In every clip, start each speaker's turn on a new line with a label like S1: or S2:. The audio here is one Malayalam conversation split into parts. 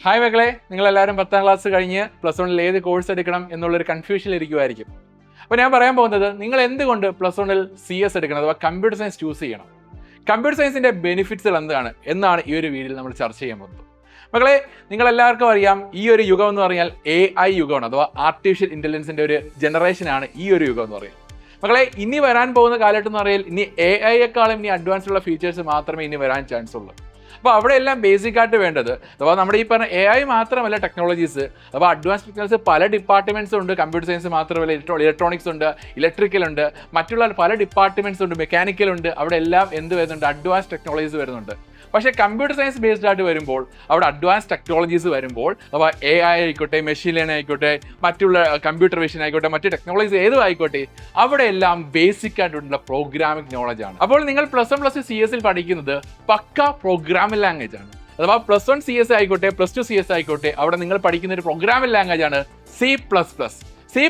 S1: ഹായ് മക്കളെ, നിങ്ങളെല്ലാവരും 10ാം ക്ലാസ് കഴിഞ്ഞ് +1 ഏത് കോഴ്സ് എടുക്കണം എന്നുള്ളൊരു കൺഫ്യൂഷനിൽ ഇരിക്കുമായിരിക്കും. അപ്പോൾ ഞാൻ പറയാൻ പോകുന്നത് നിങ്ങൾ എന്തുകൊണ്ട് +1 CS എടുക്കണം അഥവാ കമ്പ്യൂട്ടർ സയൻസ് ചൂസ് ചെയ്യണം, കമ്പ്യൂട്ടർ സയൻസിൻ്റെ ബെനിഫിറ്റ്സുകൾ എന്നാണ് ഈ ഒരു വീഡിയോയിൽ നമ്മൾ ചർച്ച ചെയ്യാൻ പോകുന്നത്. മക്കളെ, നിങ്ങളെല്ലാവർക്കും അറിയാം ഈ ഒരു യുഗം എന്ന് പറഞ്ഞാൽ AI യുഗമാണ്, അഥവാ ആർട്ടിഫിഷ്യൽ ഇൻ്റലിജൻസിൻ്റെ ഒരു ജനറേഷനാണ് ഈ ഒരു യുഗം എന്ന് പറയുന്നത്. മക്കളെ, ഇനി വരാൻ പോകുന്ന കാലഘട്ടം എന്ന് പറഞ്ഞാൽ ഇനി AI-യേക്കാളും ഇനി അഡ്വാൻസ് ഉള്ള ഫീച്ചേഴ്സ് മാത്രമേ ഇനി വരാൻ ചാൻസ് ഉള്ളൂ. അപ്പോൾ അവിടെ എല്ലാം ബേസിക് ആയിട്ട് വേണ്ടത് അഥവാ നമ്മുടെ ഈ പറഞ്ഞ AI മാത്രമല്ല ടെക്നോളജീസ്, അഥവാ അഡ്വാൻസ് ടെക്നോളജീസ് പല ഡിപ്പാർട്ട്മെൻറ്റ്സ് ഉണ്ട്. കമ്പ്യൂട്ടർ സയൻസ് മാത്രമല്ല, ഇലക്ട്രോണിക്സ് ഉണ്ട്, ഇലക്ട്രിക്കൽ ഉണ്ട്, മറ്റുള്ള പല ഡിപ്പാർട്ട്മെൻറ്റ്സ് ഉണ്ട്, മെക്കാനിക്കൽ ഉണ്ട്. അവിടെ എല്ലാം എന്ത് വരുന്നുണ്ട്? അഡ്വാൻസ് ടെക്നോളജീസ് വരുന്നുണ്ട്. പക്ഷേ കമ്പ്യൂട്ടർ സയൻസ് ബേസ്ഡ് ആയിട്ട് വരുമ്പോൾ അവിടെ അഡ്വാൻസ് ടെക്നോളജീസ് വരുമ്പോൾ അഥവാ AI ആയിക്കോട്ടെ, മെഷീൻ ലേണിംഗ് ആയിക്കോട്ടെ, മറ്റുള്ള കമ്പ്യൂട്ടർ വിഷൻ ആയിക്കോട്ടെ, മറ്റ് ടെക്നോളജീസ് ഏതും ആയിക്കോട്ടെ, അവിടെ എല്ലാം ബേസിക് ആയിട്ടുള്ള പ്രോഗ്രാമിംഗ് നോളജ് ആണ്. അപ്പോൾ നിങ്ങൾ +1 CS പഠിക്കുന്നത് പക്ക പ്രോഗ്രാമിംഗ് ലാംഗ്വേജ് ആണ്. അഥവാ +1 CS ആയിക്കോട്ടെ, +2 CS ആയിക്കോട്ടെ, അവിടെ നിങ്ങൾ പഠിക്കുന്ന ഒരു പ്രോഗ്രാമിംഗ് ലാംഗ്വേജ് ആണ് C++. C++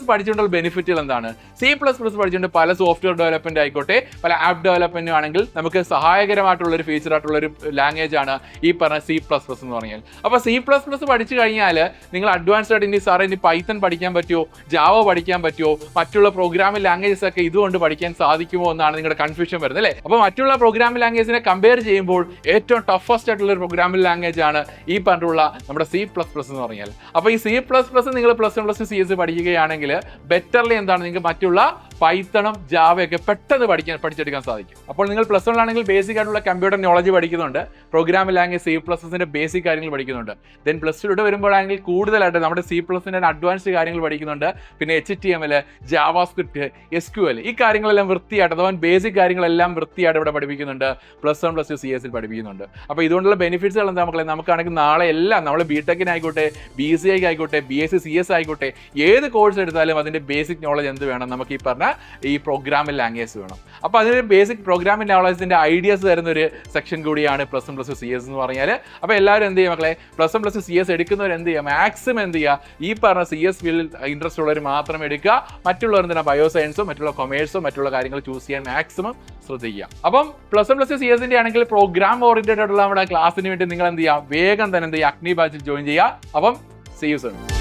S1: പഠിച്ചുകൊണ്ടുള്ള ബെനിഫിറ്റുകൾ എന്താണ്? C++ പഠിച്ചുകൊണ്ട് പല സോഫ്റ്റ്വെയർ ഡെവലപ്മെന്റ് ആയിക്കോട്ടെ, പല ആപ്പ് ഡെവലപ്മെന്റും ആണെങ്കിൽ നമുക്ക് സഹായകരമായിട്ടുള്ളൊരു ഫീച്ചർ ആയിട്ടുള്ളൊരു ലാംഗ്വേജ് ആണ് ഈ പറഞ്ഞ C++ എന്ന് പറഞ്ഞാൽ. അപ്പോൾ C++ പഠിച്ചു കഴിഞ്ഞാൽ നിങ്ങൾ അഡ്വാൻസ്ഡ് ആയിട്ട് ഇനി പൈത്തൺ പഠിക്കാൻ പറ്റുമോ, ജാവ പഠിക്കാൻ പറ്റുമോ, മറ്റുള്ള പ്രോഗ്രാമിംഗ് ലാംഗ്വേജസ് ഒക്കെ ഇതുകൊണ്ട് പഠിക്കാൻ സാധിക്കുമോ എന്നാണ് നിങ്ങളുടെ കൺഫ്യൂഷൻ വരുന്നത് അല്ലേ? അപ്പോൾ മറ്റുള്ള പ്രോഗ്രാമിംഗ് ലാംഗ്വേജിനെ കമ്പയർ ചെയ്യുമ്പോൾ ഏറ്റവും ടഫസ്റ്റ് ആയിട്ടുള്ള ഒരു പ്രോഗ്രാമിംഗ് ലാംഗ്വേജ് ആണ് ഈ പറഞ്ഞിട്ടുള്ള നമ്മുടെ C++ എന്ന് പറഞ്ഞാൽ. അപ്പോൾ ഈ C++ നിങ്ങൾ +1 CS പഠിക്കുകയാണെങ്കിൽ ബെറ്റർലി എന്താണ്, നിങ്ങൾക്ക് മറ്റുള്ള പൈത്തണും ജാവയൊക്കെ പെട്ടെന്ന് പഠിച്ചെടുക്കാൻ സാധിക്കും. അപ്പോൾ നിങ്ങൾ +1 ആണെങ്കിൽ ബേസിക് ആയിട്ടുള്ള കമ്പ്യൂട്ടർ നോളജ് പഠിക്കുന്നുണ്ട്, പ്രോഗ്രാമിംഗ് ലാംഗ്വേജ് C++ന്റെ ബേസിക് കാര്യങ്ങൾ പഠിക്കുന്നുണ്ട്. ദെൻ +2 വരുമ്പോഴാണെങ്കിൽ കൂടുതലായിട്ട് നമ്മുടെ C++ന്റെ അഡ്വാൻസ്ഡ് കാര്യങ്ങൾ പഠിക്കുന്നുണ്ട്. പിന്നെ HTML, ജാവാസ്ക്രിപ്റ്റ്, SQL ഈ കാര്യങ്ങളെല്ലാം വൃത്തിയായിട്ട് അഥവാ ബേസിക് കാര്യങ്ങളെല്ലാം വൃത്തിയായിട്ട് ഇവിടെ പഠിപ്പിക്കുന്നുണ്ട്. +1 CS പഠിപ്പിക്കുന്നുണ്ട്. അപ്പോൾ ഇതുകൊണ്ടുള്ള ബെനിഫിറ്റ്സുകൾ എന്താ മക്കളെ? നമുക്കാണെങ്കിൽ നാളെ എല്ലാം നമ്മൾ BTech-നായിക്കോട്ടെ, BCA ആയിക്കോട്ടെ, BSc CS ആയിക്കോട്ടെ, ഏത് കോഴ്സ് എടുത്താലും അതിൻ്റെ ബേസിക് നോളജ് എന്ത് വേണം? നമുക്ക് ഈ പറഞ്ഞ ഈ പ്രോഗ്രാമിംഗ് ലാംഗ്വേജ് വേണം. അപ്പോൾ അതിന് ബേസിക് പ്രോഗ്രാമിംഗ് നോളജിൻ്റെ ഐഡിയാസ് തരുന്ന ഒരു സെക്ഷൻ കൂടിയാണ് +1 CS എന്ന് പറഞ്ഞാൽ. അപ്പോൾ എല്ലാവരും എന്ത് ചെയ്യുക മക്കളെ? +1 CS എടുക്കുന്നവർ എന്ത് ചെയ്യുക? മാക്സിമം എന്ത് ചെയ്യുക? ഈ പറഞ്ഞ CS ഫീൽഡിൽ ഇൻട്രസ്റ്റ് ഉള്ളവർ മാത്രം എടുക്കുക. മറ്റുള്ളവർ എന്തിനാ ബയോസയൻസോ മറ്റുള്ള കൊമേഴ്സോ മറ്റുള്ള കാര്യങ്ങൾ ചൂസ് ചെയ്യാൻ മാക്സിമം ശ്രദ്ധിക്കുക. അപ്പം +1 CS ആണെങ്കിൽ പ്രോഗ്രാം ഓറിയന്റഡ് ആയിട്ടുള്ള നമ്മുടെ ക്ലാസ്സിന് വേണ്ടി നിങ്ങൾ എന്ത് ചെയ്യുക? വേഗം തന്നെ എന്ത് ചെയ്യുക? അഗ്നി ബാച്ചിൽ ജോയിൻ ചെയ്യുക. അപ്പം see you soon.